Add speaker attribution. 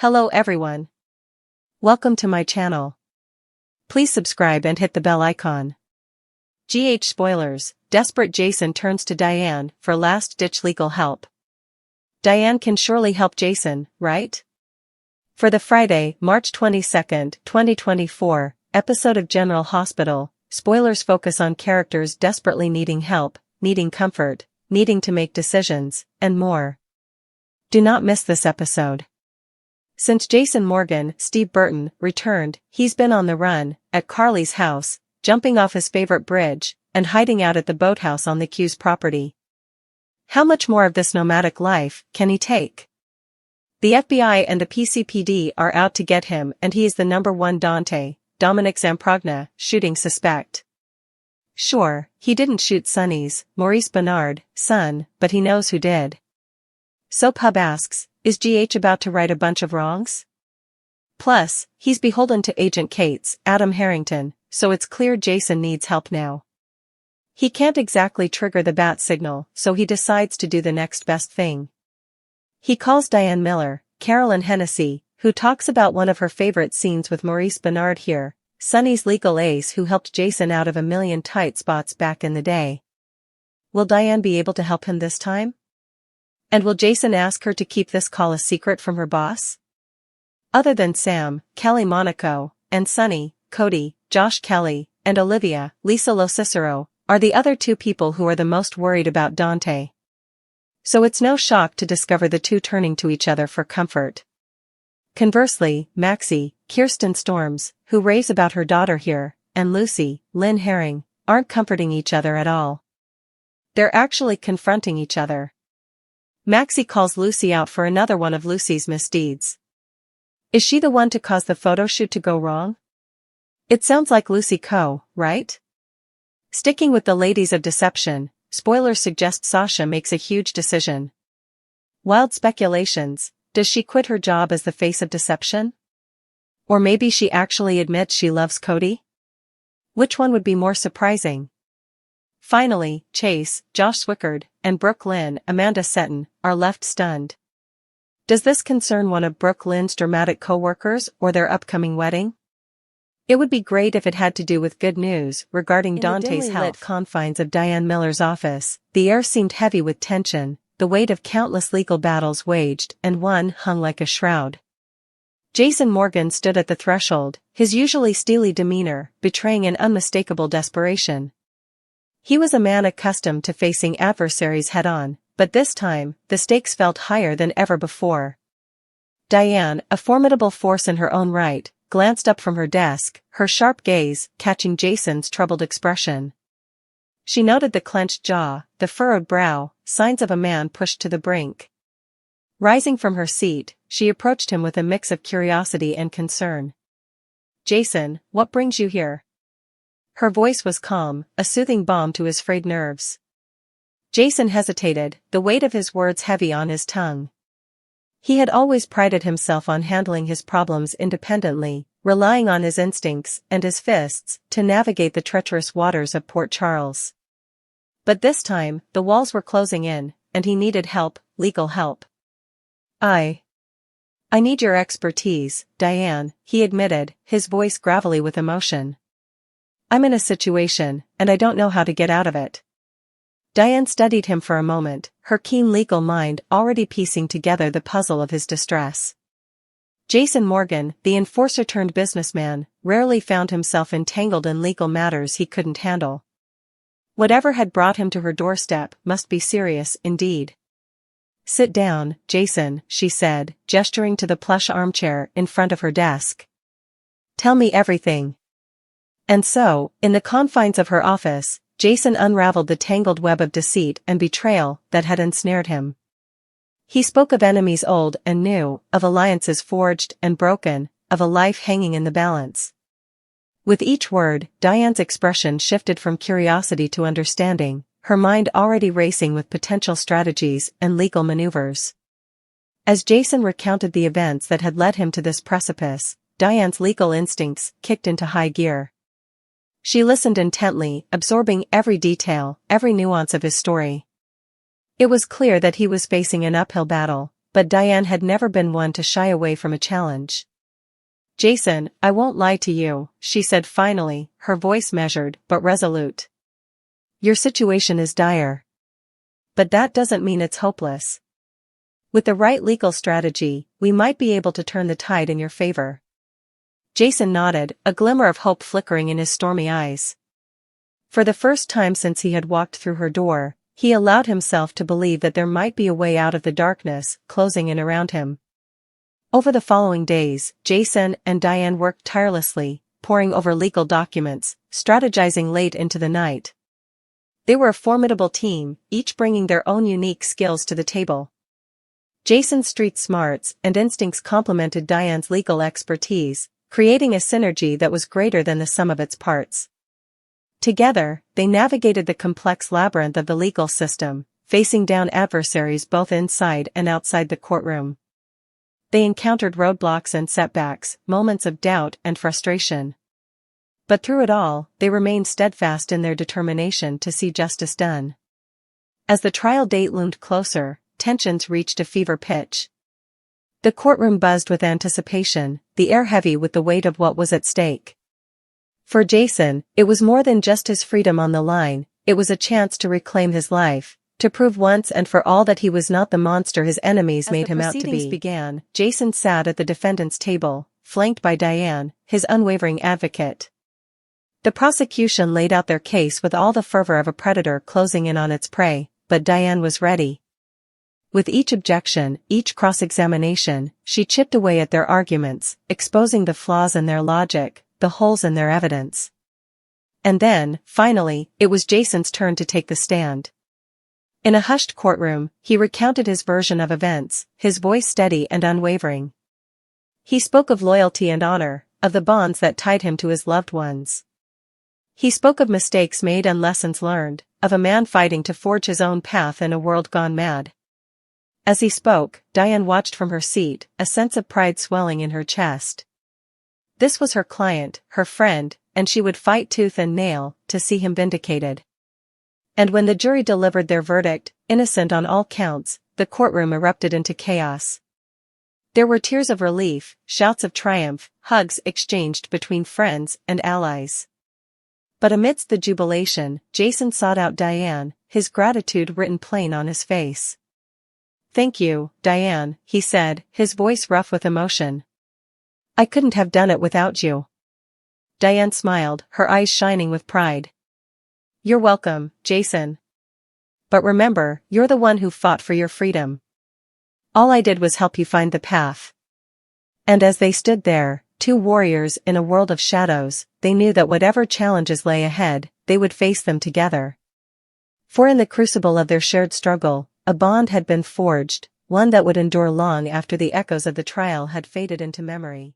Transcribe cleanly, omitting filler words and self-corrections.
Speaker 1: Hello everyone. Welcome to my channel. Please subscribe and hit the bell icon. Spoilers, desperate Jason turns to Diane for last-ditch legal help. Diane can surely help Jason, right? For the Friday, March 22, 2024, episode of General Hospital, spoilers focus on characters desperately needing help, needing comfort, needing to make decisions, and more. Do not miss this episode. Since Jason Morgan, Steve Burton, returned, he's been on the run, at Carly's house, jumping off his favorite bridge, and hiding out at the boathouse on the Q's property. How much more of this nomadic life can he take? The FBI and the PCPD are out to get him, and he is the #1 Dominic Zamprogna, shooting suspect. Sure, he didn't shoot Sonny's, Maurice Bernard, son, but he knows who did. So Pub asks, is GH about to right a bunch of wrongs? Plus, he's beholden to Agent Kate's, Adam Harrington, so it's clear Jason needs help now. He can't exactly trigger the bat signal, so he decides to do the next best thing. He calls Diane Miller, Carolyn Hennessy, who talks about one of her favorite scenes with Maurice Bernard here, Sonny's legal ace who helped Jason out of a million tight spots back in the day. Will Diane be able to help him this time? And will Jason ask her to keep this call a secret from her boss? Other than Sam, Kelly Monaco, and Sonny, Cody, Josh Kelly, and Olivia, Lisa Locicero, are the other two people who are the most worried about Dante. So it's no shock to discover the two turning to each other for comfort. Conversely, Maxie, Kirsten Storms, who raves about her daughter here, and Lucy, Lynn Herring, aren't comforting each other at all. They're actually confronting each other. Maxie calls Lucy out for another one of Lucy's misdeeds. Is she the one to cause the photo shoot to go wrong? It sounds like Lucy Co., right? Sticking with the ladies of deception, spoilers suggest Sasha makes a huge decision. Wild speculations, does she quit her job as the face of deception? Or maybe she actually admits she loves Cody? Which one would be more surprising? Finally, Chase, Josh Swickard, and Brooke Lynn, Amanda Seton, are left stunned. Does this concern one of Brooke Lynn's dramatic co-workers or their upcoming wedding? It would be great if it had to do with good news regarding Dante's health. In the dimly lit confines of Diane Miller's office, the air seemed heavy with tension, the weight of countless legal battles waged and one hung like a shroud. Jason Morgan stood at the threshold, his usually steely demeanor betraying an unmistakable desperation. He was a man accustomed to facing adversaries head-on, but this time, the stakes felt higher than ever before. Diane, a formidable force in her own right, glanced up from her desk, her sharp gaze catching Jason's troubled expression. She noted the clenched jaw, the furrowed brow, signs of a man pushed to the brink. Rising from her seat, she approached him with a mix of curiosity and concern. "Jason, what brings you here?" Her voice was calm, a soothing balm to his frayed nerves. Jason hesitated, the weight of his words heavy on his tongue. He had always prided himself on handling his problems independently, relying on his instincts and his fists to navigate the treacherous waters of Port Charles. But this time, the walls were closing in, and he needed help, legal help. I need your expertise, Diane, he admitted, his voice gravelly with emotion. I'm in a situation, and I don't know how to get out of it. Diane studied him for a moment, her keen legal mind already piecing together the puzzle of his distress. Jason Morgan, the enforcer-turned-businessman, rarely found himself entangled in legal matters he couldn't handle. Whatever had brought him to her doorstep must be serious indeed. "Sit down, Jason," she said, gesturing to the plush armchair in front of her desk. "Tell me everything." And so, in the confines of her office, Jason unraveled the tangled web of deceit and betrayal that had ensnared him. He spoke of enemies old and new, of alliances forged and broken, of a life hanging in the balance. With each word, Diane's expression shifted from curiosity to understanding, her mind already racing with potential strategies and legal maneuvers. As Jason recounted the events that had led him to this precipice, Diane's legal instincts kicked into high gear. She listened intently, absorbing every detail, every nuance of his story. It was clear that he was facing an uphill battle, but Diane had never been one to shy away from a challenge. "Jason, I won't lie to you," she said finally, her voice measured but resolute. "Your situation is dire. But that doesn't mean it's hopeless. With the right legal strategy, we might be able to turn the tide in your favor." Jason nodded, a glimmer of hope flickering in his stormy eyes. For the first time since he had walked through her door, he allowed himself to believe that there might be a way out of the darkness closing in around him. Over the following days, Jason and Diane worked tirelessly, poring over legal documents, strategizing late into the night. They were a formidable team, each bringing their own unique skills to the table. Jason's street smarts and instincts complemented Diane's legal expertise, creating a synergy that was greater than the sum of its parts. Together, they navigated the complex labyrinth of the legal system, facing down adversaries both inside and outside the courtroom. They encountered roadblocks and setbacks, moments of doubt and frustration. But through it all, they remained steadfast in their determination to see justice done. As the trial date loomed closer, tensions reached a fever pitch. The courtroom buzzed with anticipation, the air heavy with the weight of what was at stake. For Jason, it was more than just his freedom on the line, it was a chance to reclaim his life, to prove once and for all that he was not the monster his enemies made him out to be. As the proceedings began, Jason sat at the defendant's table, flanked by Diane, his unwavering advocate. The prosecution laid out their case with all the fervor of a predator closing in on its prey, but Diane was ready. With each objection, each cross-examination, she chipped away at their arguments, exposing the flaws in their logic, the holes in their evidence. And then, finally, it was Jason's turn to take the stand. In a hushed courtroom, he recounted his version of events, his voice steady and unwavering. He spoke of loyalty and honor, of the bonds that tied him to his loved ones. He spoke of mistakes made and lessons learned, of a man fighting to forge his own path in a world gone mad. As he spoke, Diane watched from her seat, a sense of pride swelling in her chest. This was her client, her friend, and she would fight tooth and nail to see him vindicated. And when the jury delivered their verdict, innocent on all counts, the courtroom erupted into chaos. There were tears of relief, shouts of triumph, hugs exchanged between friends and allies. But amidst the jubilation, Jason sought out Diane, his gratitude written plain on his face. "Thank you, Diane," he said, his voice rough with emotion. "I couldn't have done it without you." Diane smiled, her eyes shining with pride. "You're welcome, Jason. But remember, you're the one who fought for your freedom. All I did was help you find the path." And as they stood there, two warriors in a world of shadows, they knew that whatever challenges lay ahead, they would face them together. For in the crucible of their shared struggle, a bond had been forged, one that would endure long after the echoes of the trial had faded into memory.